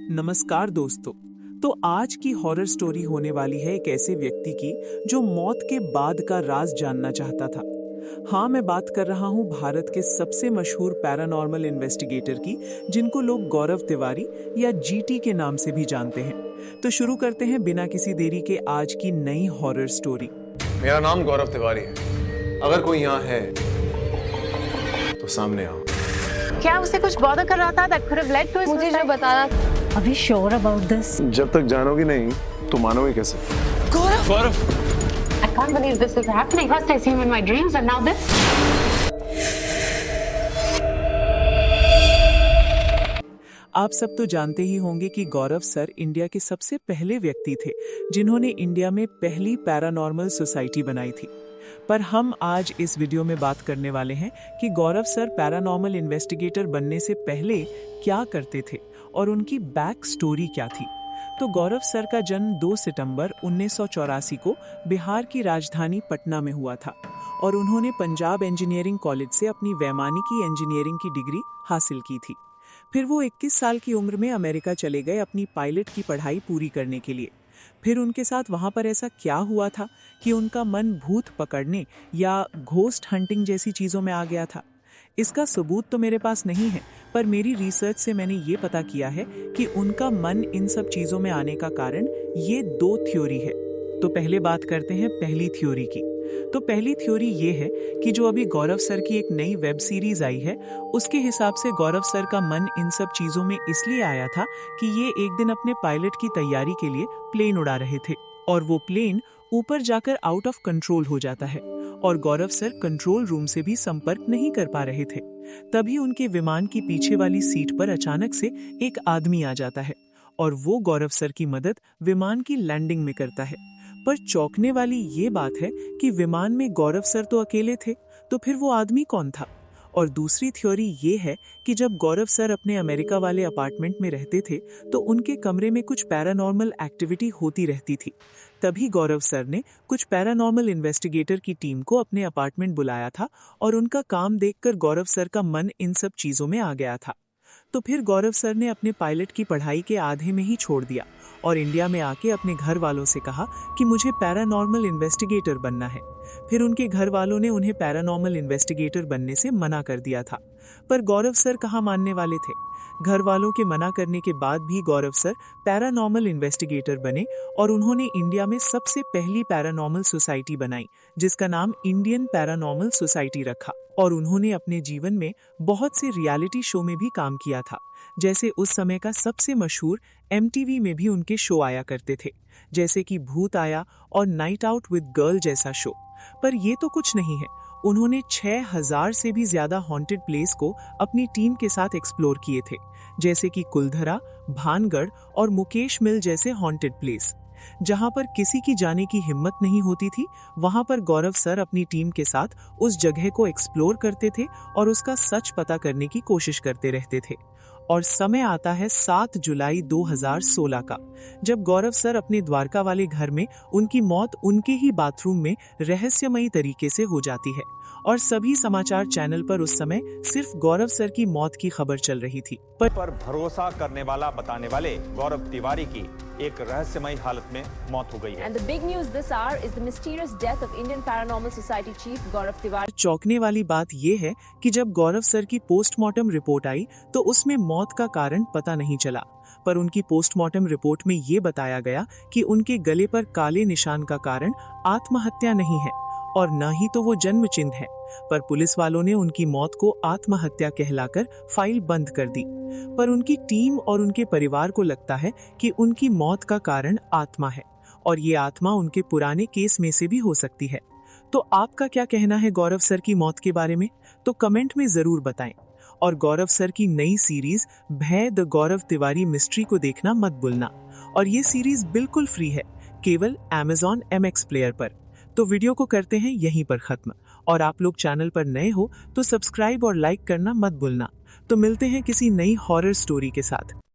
नमस्कार दोस्तों। तो आज की हॉरर स्टोरी होने वाली है एक ऐसे व्यक्ति की जो मौत के बाद का राज जानना चाहता था। हाँ, मैं बात कर रहा हूँ भारत के सबसे मशहूर पैरानॉर्मल इन्वेस्टिगेटर की, जिनको लोग गौरव तिवारी या जीटी के नाम से भी जानते हैं। तो शुरू करते हैं बिना किसी देरी के आज की नई हॉरर स्टोरी। मेरा नाम गौरव तिवारी है। अगर कोई यहाँ है तो सामने आओ। क्या उसे कुछ बॉदर कर रहा था that could have led to his मुझे जो suicide? बताना Are we sure about this? जब तक जानोगी नहीं तो मानोगे कैसे? गौरव! I can't believe this is happening. First I see him in my dreams and now this. आप सब तो जानते ही होंगे कि गौरव सर इंडिया के सबसे पहले व्यक्ति थे जिन्होंने इंडिया में पहली पैरानॉर्मल सोसाइटी बनाई थी। पर हम आज इस वीडियो में बात करने वाले हैं कि गौरव सर पैरानॉर्मल इन्वेस्टिगेटर बनने से पहले क्या करते थे और उनकी बैक स्टोरी क्या थी। तो गौरव सर का जन्म 2 सितंबर 1984 को बिहार की राजधानी पटना में हुआ था और उन्होंने पंजाब इंजीनियरिंग कॉलेज से अपनी वैमानिकी इंजीनियरिंग की डिग्री हासिल की थी। फिर वो 21 साल की उम्र में अमेरिका चले गए अपनी पायलट की पढ़ाई पूरी करने के लिए। फिर उनके साथ वहाँ पर ऐसा क्या हुआ था कि उनका मन भूत पकड़ने या घोस्ट हंटिंग जैसी चीज़ों में आ गया था। इसका सबूत तो मेरे पास नहीं है, पर मेरी रिसर्च से मैंने ये पता किया है कि उनका मन इन सब चीज़ों में आने का कारण ये 2 थ्योरी है। तो पहले बात करते हैं पहली थ्योरी की। तो पहली थ्योरी ये है कि जो अभी गौरव सर की एक नई वेब सीरीज आई है, उसके हिसाब से गौरव सर का मन इन सब चीज़ों में इसलिए आया था कि ये एक दिन अपने पायलट की तैयारी के लिए प्लेन उड़ा रहे थे और वो प्लेन ऊपर जाकर आउट ऑफ कंट्रोल हो जाता है और गौरव सर कंट्रोल रूम से भी संपर्क नहीं कर पा रहे थे। तभी उनके विमान की पीछे वाली सीट पर अचानक से एक आदमी आ जाता है और वो गौरव सर की मदद विमान की लैंडिंग में करता है। पर चौंकने वाली ये बात है कि विमान में गौरव सर तो अकेले थे, तो फिर वो आदमी कौन था। और दूसरी थ्योरी ये है कि जब गौरव सर अपने अमेरिका वाले अपार्टमेंट में रहते थे तो उनके कमरे में कुछ पैरानॉर्मल एक्टिविटी होती रहती थी। तभी गौरव सर ने कुछ पैरानॉर्मल इन्वेस्टिगेटर की टीम को अपने अपार्टमेंट बुलाया था और उनका काम देखकर गौरव सर का मन इन सब चीज़ों में आ गया था। तो फिर गौरव सर ने अपने पायलट की पढ़ाई के आधे में ही छोड़ दिया और इंडिया में आके अपने घर वालों से कहा कि मुझे पैरानॉर्मल इन्वेस्टिगेटर बनना है। फिर उनके घर वालों ने उन्हें पैरानॉर्मल इन्वेस्टिगेटर बनने से मना कर दिया था, पर गौरव सर कहाँ मानने वाले थे। घर वालों के मना करने के बाद भी गौरव सर पैरानॉर्मल इन्वेस्टिगेटर बने और उन्होंने इंडिया में सबसे पहली पैरानॉर्मल सोसाइटी बनाई जिसका नाम इंडियन पैरानॉर्मल सोसाइटी रखा। और उन्होंने अपने जीवन में बहुत से रियलिटी शो में भी काम किया था, जैसे उस समय का सबसे मशहूर MTV में भी उनके शो आया करते थे, जैसे कि भूत आया और नाइट आउट विद गर्ल जैसा शो। पर ये तो कुछ नहीं है, उन्होंने 6000 से भी ज्यादा हॉन्टेड प्लेस को अपनी टीम के साथ एक्सप्लोर किए थे, जैसे कि कुलधरा, भानगढ़ और मुकेश मिल जैसे हॉन्टेड प्लेस। जहां पर किसी की जाने की हिम्मत नहीं होती थी, वहां पर गौरव सर अपनी टीम के साथ उस जगह को एक्सप्लोर करते थे और उसका सच पता करने की कोशिश करते रहते थे। और समय आता है 7 जुलाई 2016 का, जब गौरव सर अपने द्वारका वाले घर में उनकी मौत उनके ही बाथरूम में रहस्यमयी तरीके से हो जाती है और सभी समाचार चैनल पर उस समय सिर्फ गौरव सर की मौत की खबर चल रही थी। पर भरोसा करने वाला बताने वाले गौरव तिवारी की एक रहस्यमयी हालत में मौत हो गई है। And the big news this hour is the mysterious death of Indian Paranormal Society chief Gaurav Tiwari. चौंकने वाली बात यह है कि जब गौरव सर की पोस्टमार्टम रिपोर्ट आई तो उसमें मौत का कारण पता नहीं चला, पर उनकी पोस्टमार्टम रिपोर्ट में ये बताया गया कि उनके गले पर काले निशान का कारण आत्महत्या नहीं है और न ही तो वो जन्म चिन्ह है। पर पुलिस वालों ने उनकी मौत को आत्महत्या कहलाकर फाइल बंद कर दी। पर उनकी टीम और उनके परिवार को लगता है कि उनकी मौत का कारण आत्मा है और ये आत्मा उनके पुराने केस में से भी हो सकती है। तो आपका क्या कहना है गौरव सर की मौत के बारे में? तो कमेंट में जरूर बताएं और गौरव सर की नई सीरीज भय द गौरव तिवारी मिस्ट्री को देखना मत भूलना। और ये सीरीज बिल्कुल फ्री है, केवल Amazon MX प्लेयर पर। तो वीडियो को करते हैं यहीं पर खत्म और आप लोग चैनल पर नए हो तो सब्सक्राइब और लाइक करना मत भूलना। तो मिलते हैं किसी नई हॉरर स्टोरी के साथ।